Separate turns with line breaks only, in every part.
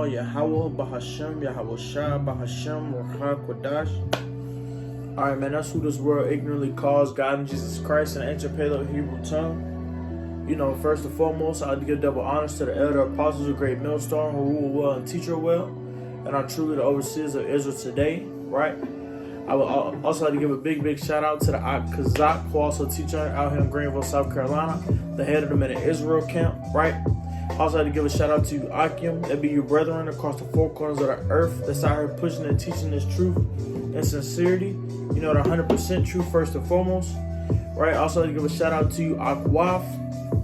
Allah, Yahawah, Bahasham, Yahawashi, Bahasham, Quadash. Alright, man, that's who this world ignorantly calls God and Jesus Christ in the ancient Paleo Hebrew tongue. You know, first and foremost, I'd give double honors to the elder apostles of Great Millstone who rule well and teach her well, and are truly the overseers of Israel today, right? I would also like to give a big shout out to the Kazakh, who also teach out here in Greenville, South Carolina, the head of the Men of Israel camp, right? Also like to give a shout out to Akim, that be your brethren across the four corners of the earth that's out here pushing and teaching this truth and sincerity. You know, the 100% truth first and foremost, right? Also like to give a shout out to Yahawah,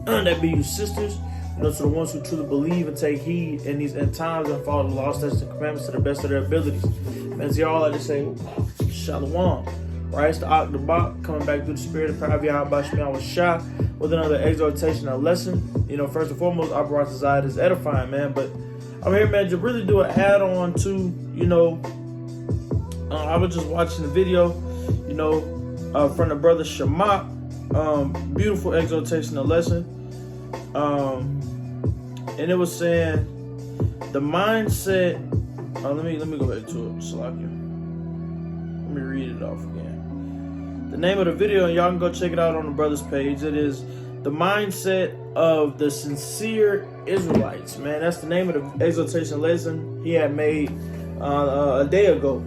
that be your sisters, you know, to the ones who truly believe and take heed in these end times and follow the law, statutes, and commandments to the best of their abilities. And so y'all like to say, Shalom, right? It's the Octobot coming back through the spirit of power of Yahawashi with another exhortation and lesson. You know, first and foremost, our brothers' desire is edifying, man. But I'm here, man, to really do an add-on to, you know, I was just watching the video, you know, from the brother Shema. Beautiful exhortation and lesson. And it was saying the mindset. Let me go back to it. Let me read it off again. The name of the video, and y'all can go check it out on the brother's page. It is the mindset of the sincere Israelites. Man, that's the name of the exhortation lesson he had made a day ago.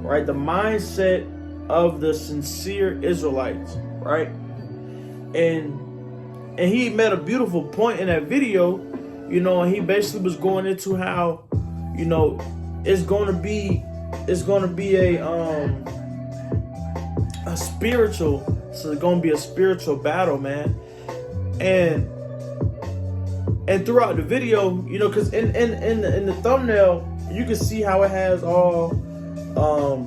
Right, the mindset of the sincere Israelites. Right, and he made a beautiful point in that video. You know, and he basically was going into how, you know, it's going to be a spiritual, so it's going to be a spiritual battle, man. And throughout the video, you know, because in the thumbnail you can see how it has all come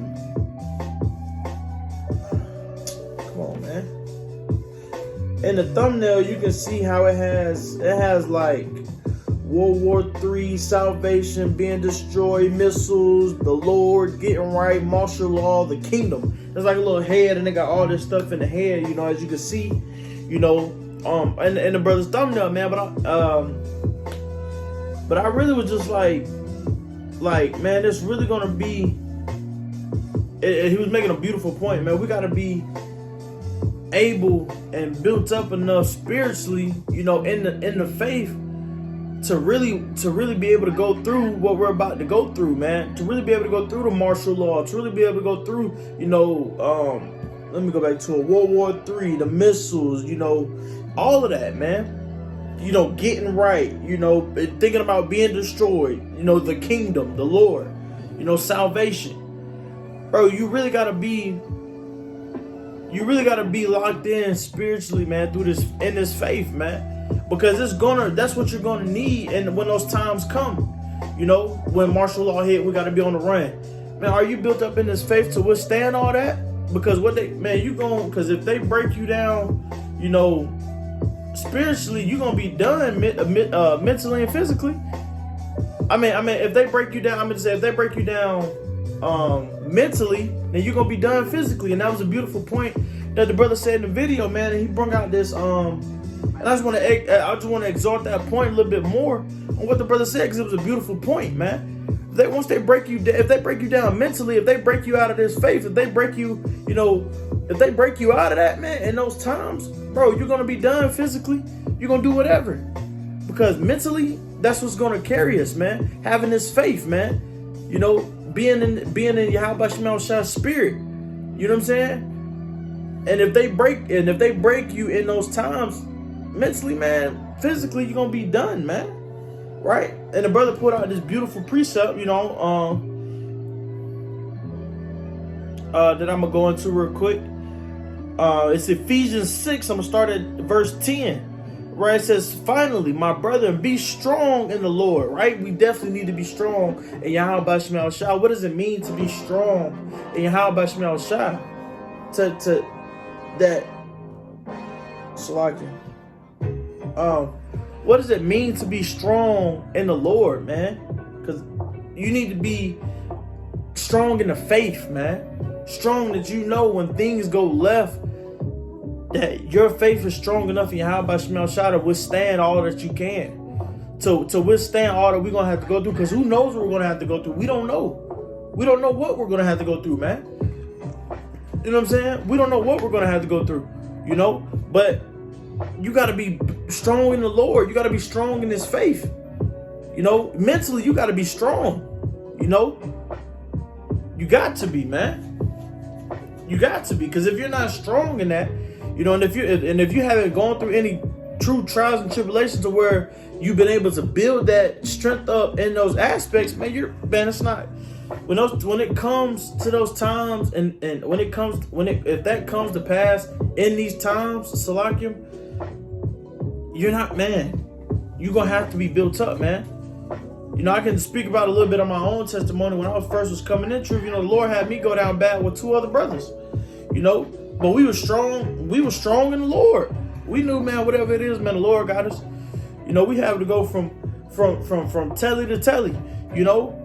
on, man. In the thumbnail you can see how it has like World War III, salvation, being destroyed, missiles, the Lord, getting right, martial law, the kingdom. There's like a little head, and they got all this stuff in the head, you know, as you can see, you know, and the brother's thumbnail, man. But I really was just like, man, it's really gonna be. He was making a beautiful point, man. We gotta be able and built up enough spiritually, you know, in the faith, to really be able to go through what we're about to go through, man. To really be able to go through the martial law, to really be able to go through, you know, let me go back to it, World War III, the missiles, you know, all of that, man. You know, getting right, you know, thinking about being destroyed, you know, the kingdom, the Lord, you know, salvation. Bro, you really gotta be locked in spiritually, man, through this faith, man. Because that's what you're gonna need, and when those times come, you know, when martial law hit, we gotta be on the run. Man, are you built up in this faith to withstand all that? Because because if they break you down, you know, spiritually, you're gonna be done mentally and physically. I mean, if they break you down, if they break you down mentally, then you're gonna be done physically. And that was a beautiful point that the brother said in the video, man. And he brought out this and I just want to exhort that point a little bit more on what the brother said, because it was a beautiful point, man. If they break you down mentally, if they break you out of this faith, if they break you, you know, if they break you out of that, man, in those times, bro, you're gonna be done physically. You're gonna do whatever, because mentally, that's what's gonna carry us, man. Having this faith, man. You know, being in Yahawashi spirit. You know what I'm saying? And if they break you in those times, mentally, man, physically, you're gonna be done, man. Right? And the brother put out this beautiful precept, you know, that I'm gonna go into real quick. It's Ephesians 6. I'm gonna start at verse 10. Right? It says, finally, my brethren, be strong in the Lord. Right? We definitely need to be strong in Yahawashi. What does it mean to be strong in Yahawashi? To that Salakia. What does it mean to be strong in the Lord, man? Because you need to be strong in the faith, man. Strong that you know when things go left, that your faith is strong enough in Yahawashi to withstand all that you can. to withstand all that we're gonna have to go through. Because who knows what we're gonna have to go through? We don't know. We don't know what we're gonna have to go through, man. You know what I'm saying? We don't know what we're gonna have to go through. You know, but you gotta be strong in the Lord. You gotta be strong in His faith. You know, mentally you gotta be strong. You know, you got to be, man. You got to be, because if you're not strong in that, you know, and if you haven't gone through any true trials and tribulations to where you've been able to build that strength up in those aspects, man, it's not. When it comes to those times, and if that comes to pass in these times, Salakim, you're not, man. You're gonna have to be built up, man. You know, I can speak about a little bit of my own testimony. When I was coming in truth, you know, the Lord had me go down bad with 2 other brothers. You know, but we were strong. We were strong in the Lord. We knew, man, whatever it is, man, the Lord got us. You know, we had to go from telly to telly. You know,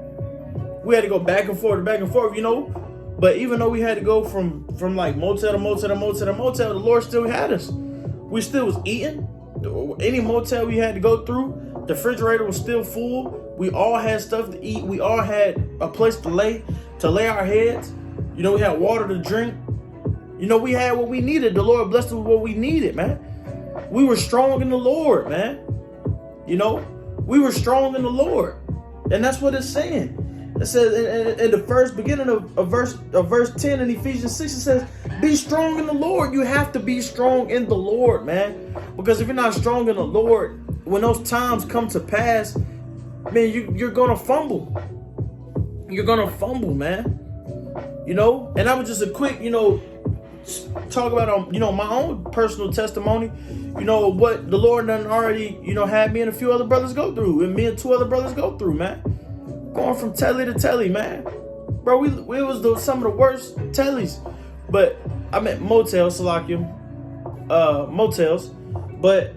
we had to go back and forth, you know. But even though we had to go from like motel to motel to motel to motel, the Lord still had us. We still was eating. Any motel we had to go through, the refrigerator was still full. We all had stuff to eat. We all had a place to lay our heads. You know, we had water to drink. You know, we had what we needed. The Lord blessed us with what we needed, man. We were strong in the Lord, man. You know, we were strong in the Lord. And that's what it's saying. It says in the first beginning of verse 10 in Ephesians 6, it says, be strong in the Lord. You have to be strong in the Lord, man. Because if you're not strong in the Lord, when those times come to pass, man, you're going to fumble. You're going to fumble, man. You know, and that was just a quick, you know, talk about, you know, my own personal testimony, you know, what the Lord done already, you know, had me and a few other brothers go through, and me and 2 other brothers go through, man. Going from telly to telly, man. Bro, we was some of the worst tellies. But I meant motels, Salakia. Motels. But,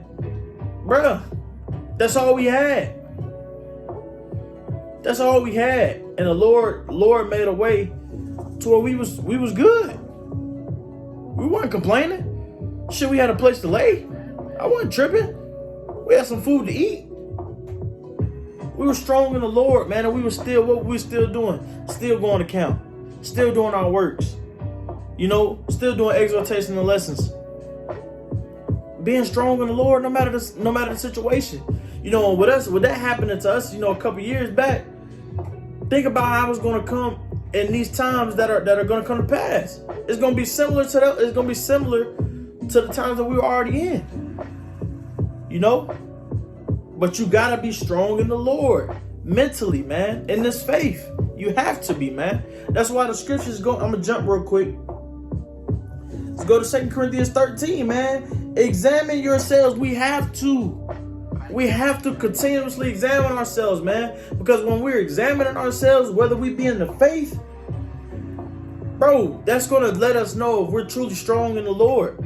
bruh, that's all we had. That's all we had. And the Lord made a way to where we was good. We weren't complaining. Shit, we had a place to lay. I wasn't tripping. We had some food to eat. We were strong in the Lord, man, and what we were still doing? Still going to camp. Still doing our works. You know, still doing exhortation and lessons. Being strong in the Lord no matter the situation. You know, with that happening to us, you know, a couple years back, think about how it's going to come in these times that are going to come to pass. It's going to be similar to that. It's going to be similar to the times that we were already in. You know? But you got to be strong in the Lord. Mentally, man. In this faith. You have to be, man. That's why the scriptures go. I'm going to jump real quick. Let's go to 2 Corinthians 13, man. Examine yourselves. We have to continuously examine ourselves, man. Because when we're examining ourselves, whether we be in the faith, bro, that's going to let us know if we're truly strong in the Lord.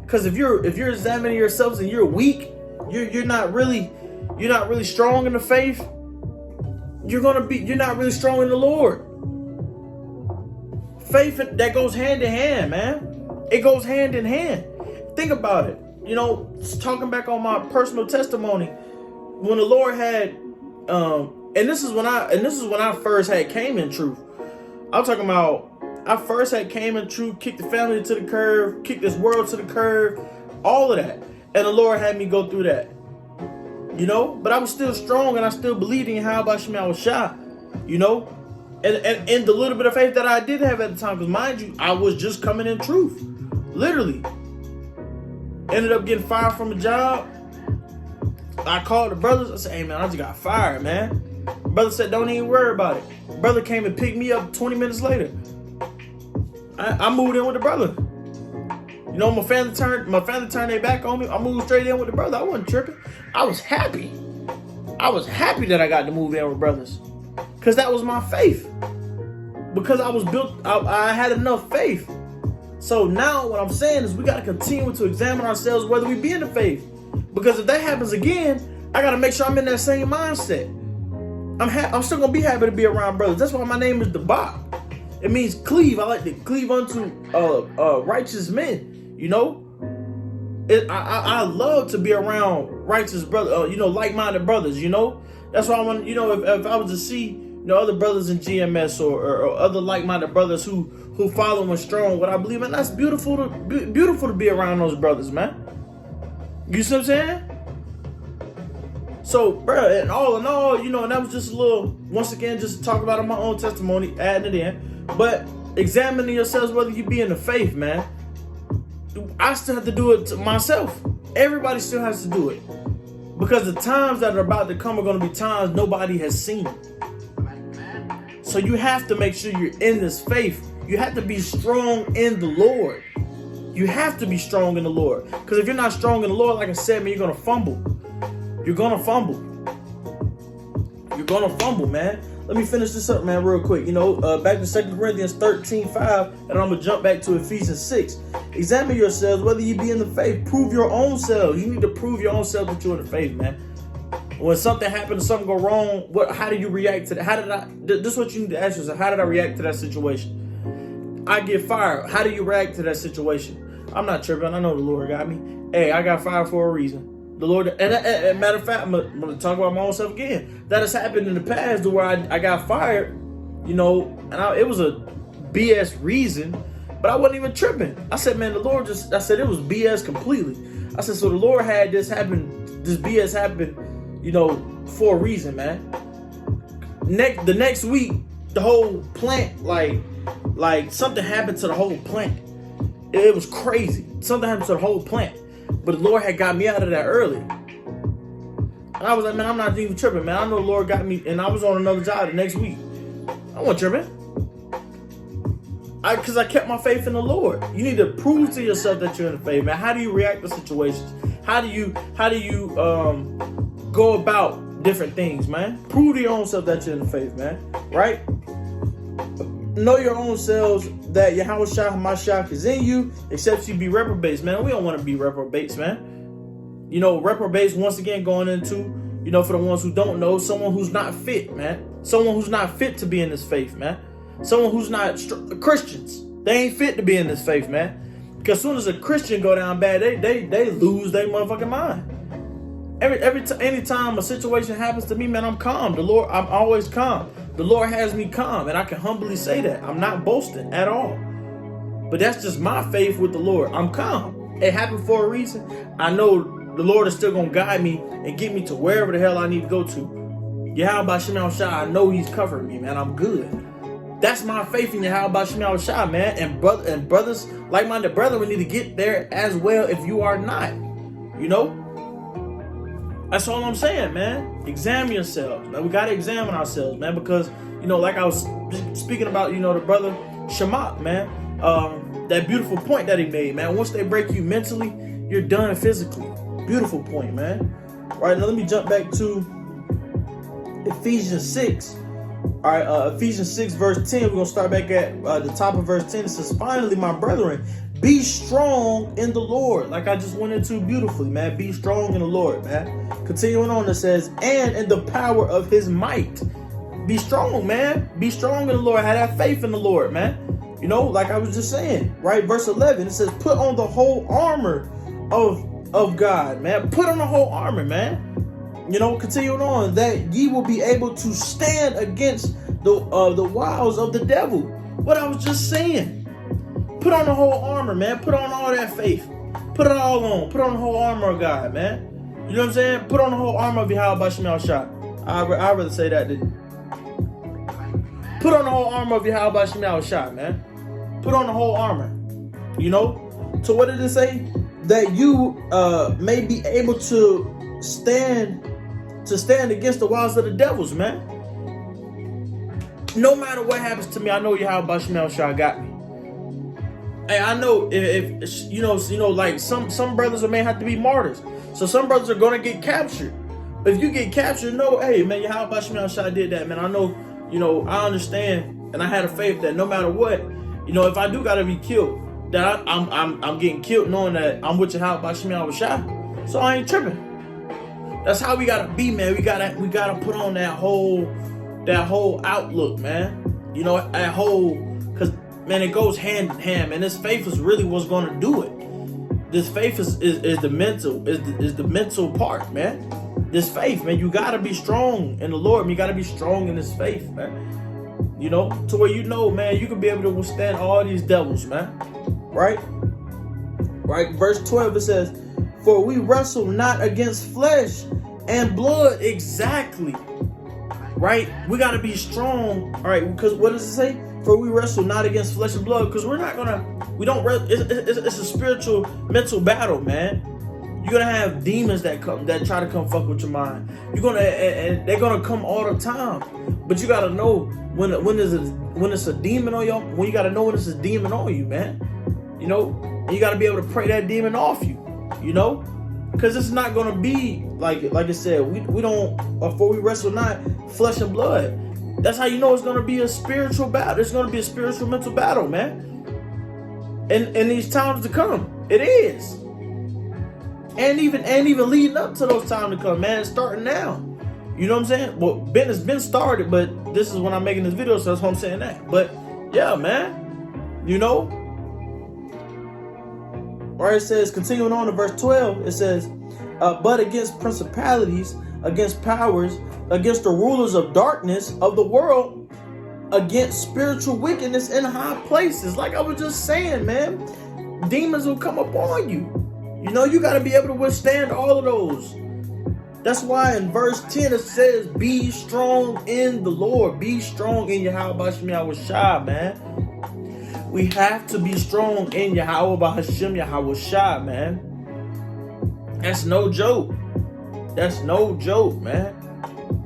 Because if you're examining yourselves and you're weak, you're not really strong in the faith, you're not really strong in the Lord. Faith, that goes hand in hand, man. It goes hand in hand. Think about it. You know, talking back on my personal testimony, when the Lord had, and this is when I first had came in truth. I'm talking about, I first had came in truth, kicked the family to the curb, kicked this world to the curb, all of that. And the Lord had me go through that. You know, but I was still strong and I still believed in Bahasham, I was shy. You know, and the little bit of faith that I did have at the time, because mind you, I was just coming in truth. Literally. Ended up getting fired from a job. I called the brothers. I said, hey, man, I just got fired, man. Brother said, don't even worry about it. Brother came and picked me up 20 minutes later. I moved in with the brother. You know, my family turned their back on me. I moved straight in with the brother. I wasn't tripping. I was happy. I was happy that I got to move in with brothers. Because that was my faith. Because I was built, I had enough faith. So now what I'm saying is we got to continue to examine ourselves whether we be in the faith. Because if that happens again, I got to make sure I'm in that same mindset. I'm still going to be happy to be around brothers. That's why my name is Debak. It means cleave. I like to cleave unto righteous men, you know. I love to be around righteous brothers, like-minded brothers. That's why I want. If I was to see other brothers in GMS or other like-minded brothers who following strong what I believe in, that's beautiful to be around those brothers, man. You see what I'm saying? So, bro, and all in all, and that was just a little, once again, just to talk about my own testimony, adding it in. But examining yourselves whether you be in the faith, man. I still have to do it to myself. Everybody still has to do it. Because the times that are about to come are going to be times nobody has seen. So you have to make sure you're in this faith. You have to be strong in the Lord. You have to be strong in the Lord. Because if you're not strong in the Lord, like I said, man, you're going to fumble. You're going to fumble. You're going to fumble, man. Let me finish this up, man, real quick. Back to 2 Corinthians 13:5, and I'm going to jump back to Ephesians 6. Examine yourselves whether you be in the faith. Prove your own selves. You need to prove your own self that you're in the faith, man. When something happens, something go wrong, how do you react to that? This is what you need to ask yourself. How did I react to that situation? I get fired. How do you react to that situation? I'm not tripping. I know the Lord got me. Hey, I got fired for a reason. The Lord, and matter of fact, I'm going to talk about my own self again. That has happened in the past to where I got fired, and it was a BS reason, but I wasn't even tripping. I said, man, the Lord it was BS completely. I said, so the Lord had this BS happen, for a reason, man. The next week, the whole plant, like something happened to the whole plant. It was crazy. Something happened to the whole plant. But the Lord had got me out of that early. And I was like, man, I'm not even tripping, man. I know the Lord got me, and I was on another job the next week. I wasn't tripping. Because I kept my faith in the Lord. You need to prove to yourself that you're in the faith, man. How do you react to situations? How do you go about different things, man? Prove to your own self that you're in the faith, man. Right? Know your own selves that Yahawashi Mashiach is in you, except you be reprobates, man. We don't want to be reprobates, man. Reprobates, once again, going into, for the ones who don't know, someone who's not fit, man. Someone who's not fit to be in this faith, man. Someone who's not Christians. They ain't fit to be in this faith, man. Because as soon as a Christian go down bad, they lose their motherfucking mind. Anytime a situation happens to me, man, I'm calm. I'm always calm. The Lord has me calm, and I can humbly say that. I'm not boasting at all. But that's just my faith with the Lord. I'm calm. It happened for a reason. I know the Lord is still going to guide me and get me to wherever the hell I need to go to. Yahawashi, I know He's covering me, man. I'm good. That's my faith in Yahawashi, man. And brothers, like-minded brethren, need to get there as well if you are not. That's all I'm saying, man. Examine yourselves. Man, we got to examine ourselves, man, because, like I was speaking about, the brother Shamak, man, that beautiful point that he made, man. Once they break you mentally, you're done physically. Beautiful point, man. All right, now let me jump back to Ephesians 6. All right, Ephesians 6, verse 10. We're going to start back at the top of verse 10. It says, finally, my brethren, be strong in the Lord. Like I just went into beautifully, man. Be strong in the Lord, man. Continuing on, it says, and in the power of His might. Be strong, man. Be strong in the Lord. Have that faith in the Lord, man. Like I was just saying, right? Verse 11, it says, put on the whole armor of God, man. Put on the whole armor, man. Continuing on, that ye will be able to stand against the wiles of the devil. What I was just saying. Put on the whole armor, man. Put on all that faith. Put it all on. Put on the whole armor of God, man. You know what I'm saying? Put on the whole armor of Yahawashi. I'd rather say that. Put on the whole armor of Yahawashi, man. Put on the whole armor. So what did it say? That you may be able to stand against the wiles of the devils, man. No matter what happens to me, I know Yahawashi got me. Hey, I know if like some brothers may have to be martyrs. So some brothers are gonna get captured. But if you get captured, hey man, Yahawashi did that, man. I know, I understand, and I had a faith that no matter what, if I do gotta be killed, that I'm getting killed knowing that I'm with Yahawashi. So I ain't tripping. That's how we gotta be, man. We gotta put on that whole outlook, man. That whole, because man, it goes hand in hand, man. This faith is really what's gonna do it. This faith is the mental part, man. This faith, man, you gotta be strong in the Lord. Man. You gotta be strong in this faith, man. You know, to where you know, man, you can be able to withstand all these devils, man. Right? Right? Verse 12, it says, for we wrestle not against flesh and blood. Exactly. Right? We gotta be strong. All right, because what does it say? For we wrestle not against flesh and blood, because it's a spiritual mental battle, man. You're gonna have demons that try to come fuck with your mind. And they're gonna come all the time. But you gotta know when it's a demon on you. When you gotta know when it's a demon on you, man. You know, and you gotta be able to pray that demon off you. You know, because it's not gonna be like I said. We don't. For we wrestle not flesh and blood. That's how you know it's gonna be a spiritual battle. It's gonna be a spiritual mental battle, man. And in these times to come, it is. And even leading up to those times to come, man, it's starting now. You know what I'm saying? Well, it's been started, but this is when I'm making this video, so that's why I'm saying that. But yeah, man, you know. Right, it says, continuing on to verse 12, it says, but against principalities, against powers, against the rulers of darkness of the world, against spiritual wickedness in high places. Like I was just saying, man, demons will come upon you. You know, you got to be able to withstand all of those. That's why in verse 10 it says, be strong in the Lord. Be strong in Yahawashi, man. We have to be strong in Yahawah, Bahasham, Yahawashi, man. That's no joke. That's no joke, man.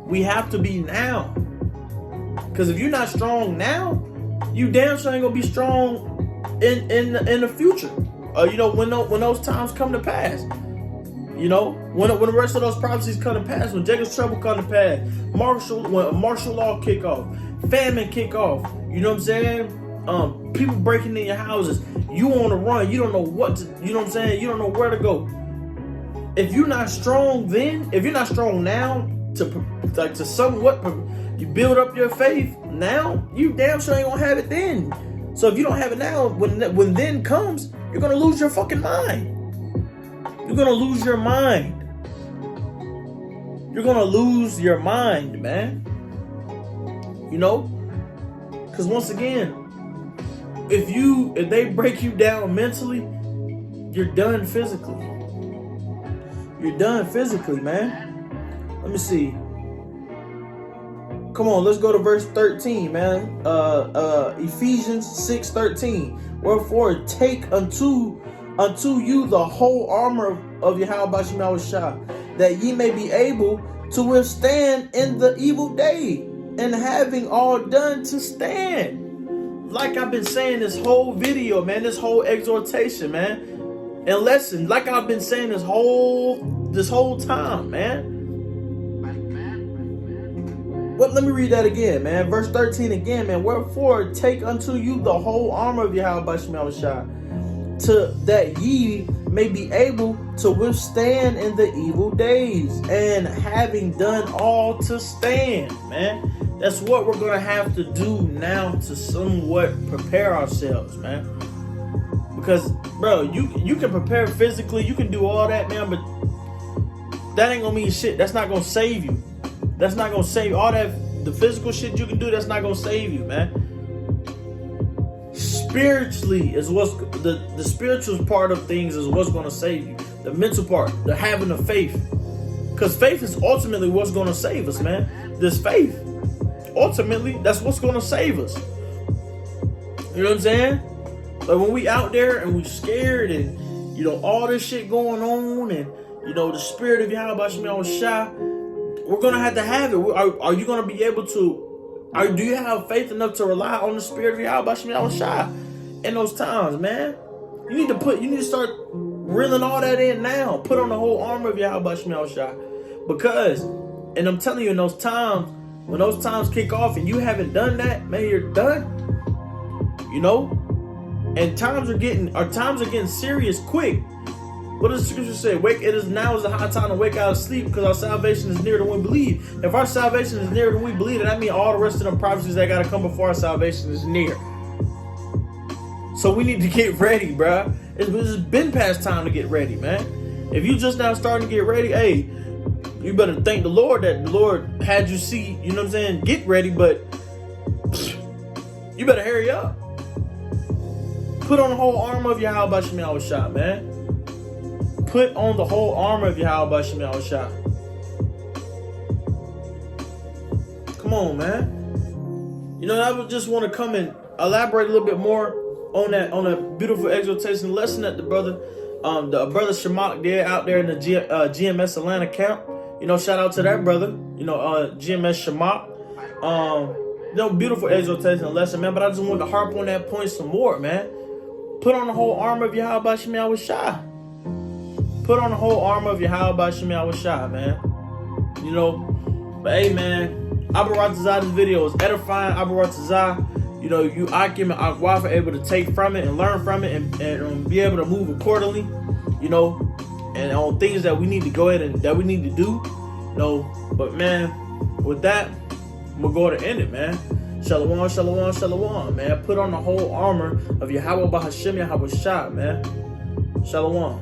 We have to be now. Because if you're not strong now, you damn sure ain't gonna be strong in the future. You know, when those times come to pass. You know, when the rest of those prophecies come to pass, when Jacob's trouble come to pass, when martial law kick off, famine kick off. You know what I'm saying? People breaking in your houses. You on the run. You don't know what to. You know what I'm saying? You don't know where to go. If you're not strong then, if you're not strong now to somewhat you build up your faith now, you damn sure ain't gonna have it then. So if you don't have it now, when then comes, you're gonna lose your fucking mind. You're gonna lose your mind. You're gonna lose your mind, man. You know, because once again, if they break you down mentally, you're done physically. You're done physically, man. Let me see. Come on, let's go to verse 13, man. Ephesians 6:13. Wherefore take unto you the whole armor of Yahawashi, that ye may be able to withstand in the evil day, and having all done to stand. Like I've been saying this whole video, man, this whole exhortation, man, and lesson, like I've been saying this whole time, man. Well, let me read that again, man. Verse 13 again, man. Wherefore take unto you the whole armor of Yahawashi, that ye may be able to withstand in the evil days, and having done all to stand, man. That's what we're gonna have to do now to somewhat prepare ourselves, man. Because, bro, you can prepare physically, you can do all that, man, but that ain't gonna mean shit. That's not gonna save you. That's not gonna save you. All that, the physical shit you can do, that's not gonna save you, man. Spiritually is what's the spiritual part of things is what's gonna save you. The mental part, the having of faith. Because faith is ultimately what's gonna save us, man. This faith. Ultimately, that's what's gonna save us. You know what I'm saying? Like when we out there and we scared and, you know, all this shit going on and, you know, the spirit of Yahawashi, we're gonna have to have it. Are you gonna be able to? Do you have faith enough to rely on the spirit of Yahawashi in those times, man? You need to start reeling all that in now. Put on the whole armor of Yahawashi, because, and I'm telling you, in those times, when those times kick off and you haven't done that, man, you're done. You know, and times are getting serious quick. What does the scripture say? Now is the high time to wake out of sleep, because our salvation is nearer than we believe. If our salvation is nearer than we believe, then that means all the rest of them prophecies that got to come before our salvation is near. So we need to get ready, bruh. It's been past time to get ready, man. If you just now starting to get ready, hey, you better thank the Lord that the Lord had you see, you know what I'm saying, get ready, but you better hurry up. Put on the whole armor of Yahawashi, man. Put on the whole armor of Yahawashi. Come on, man. You know, I would just want to come and elaborate a little bit more on that beautiful exhortation lesson that the brother Shamak did out there in the GMS Atlanta camp. You know, shout out to that brother. You know, GMS Shamak. You know, beautiful exhortation lesson, man. But I just wanted to harp on that point some more, man. Put on the whole armor of Yahawashi. Put on the whole armor of Yahawashi, man. You know, but hey, man. Abaratazah, this video is edifying. Abaratazah, you know, you Akim and Yahawah are able to take from it and learn from it and be able to move accordingly, you know, and on things that we need to go ahead and that we need to do, you know. But man, with that, we're going to end it, man. Shalom, shalom, shalom, man. Put on the whole armor of Yahawah, Bahasham, Yahawashi, man. Shalom.